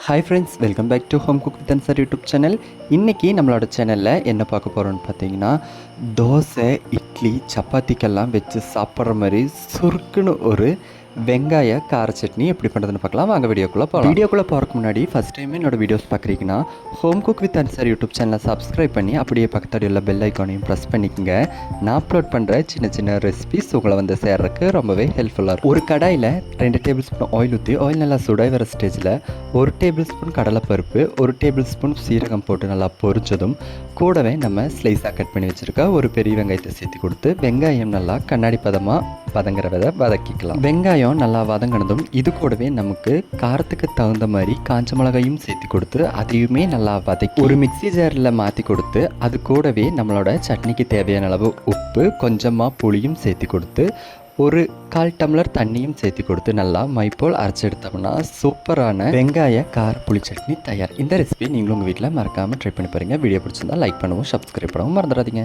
Hi friends, welcome back to home cook with Ansar YouTube channel. இன்றைக்கி நம்மளோட சேனலில் என்ன பார்க்க போகிறோன்னு பார்த்தீங்கன்னா, தோசை, இட்லி, சப்பாத்திக்கெல்லாம் வச்சு சாப்பிட்ற மாதிரி சுருக்குன்னு ஒரு வெங்காய கார சட்னி எப்படி பண்ணுறதுன்னு பார்க்கலாம். வாங்க வீடியோக்குள்ளே போகலாம். வீடியோக்குள்ளே போகிறதுக்கு முன்னாடி ஃபஸ்ட் டைம் என்னோட வீடியோஸ் பார்க்குறீங்கன்னா home cook with Ansar YouTube சேனலை சப்ஸ்கிரைப் பண்ணி அப்படியே பக்கத்தில் உள்ள பெல் ஐக்கானையும் ப்ரெஸ் பண்ணிக்கோங்க. நான் அப்லோட் பண்ணுற சின்ன சின்ன ரெசிபிஸ் உங்களை வந்து சேர்றதுக்கு ரொம்பவே ஹெல்ப்ஃபுல்லாக இருக்கும். ஒரு கடாயில் 2 டேபிள் ஸ்பூன் ஆயில் ஊற்றி ஆயில் நல்லா சுடாய் வர ஸ்டேஜில் 1 டேபிள் ஸ்பூன் கடலைப்பருப்பு, 1 டேபிள் ஸ்பூன் சீரகம் போட்டு நல்லா பொரிச்சதும் கூடவே நம்ம ஸ்லைஸாக கட் பண்ணி வச்சுருக்க ஒரு பெரிய வெங்காயத்தை சேர்த்து கொடுத்து வெங்காயம் நல்லா கண்ணாடி பதமாக வதங்குற விதை வதக்கிக்கலாம். வெங்காயம் நல்லா வதங்கினதும் இது கூடவே நமக்கு காரத்துக்கு தகுந்த மாதிரி காஞ்ச மிளகாயும் சேர்த்து கொடுத்து அதையுமே நல்லா வதக்கி ஒரு மிக்சி ஜாரில் மாற்றி கொடுத்து அது கூடவே நம்மளோட சட்னிக்கு தேவையான அளவு உப்பு, கொஞ்சமாக புளியும் சேர்த்து கொடுத்து ஒரு 1/4 டம்ளர் தண்ணியும் சேர்த்து கொடுத்து நல்லா மைப்போல் அரைச்சி எடுத்தோம்னா சூப்பரான வெங்காய கார புளி சட்னி தயார். இந்த ரெசிபி நீங்களும் உங்கள் வீட்டில் மறக்காமல் ட்ரை பண்ணி பாருங்கள். வீடியோ பிடிச்சிருந்தா லைக் பண்ணவும் சப்ஸ்கிரைப் பண்ணவும் மறந்துடாதீங்க.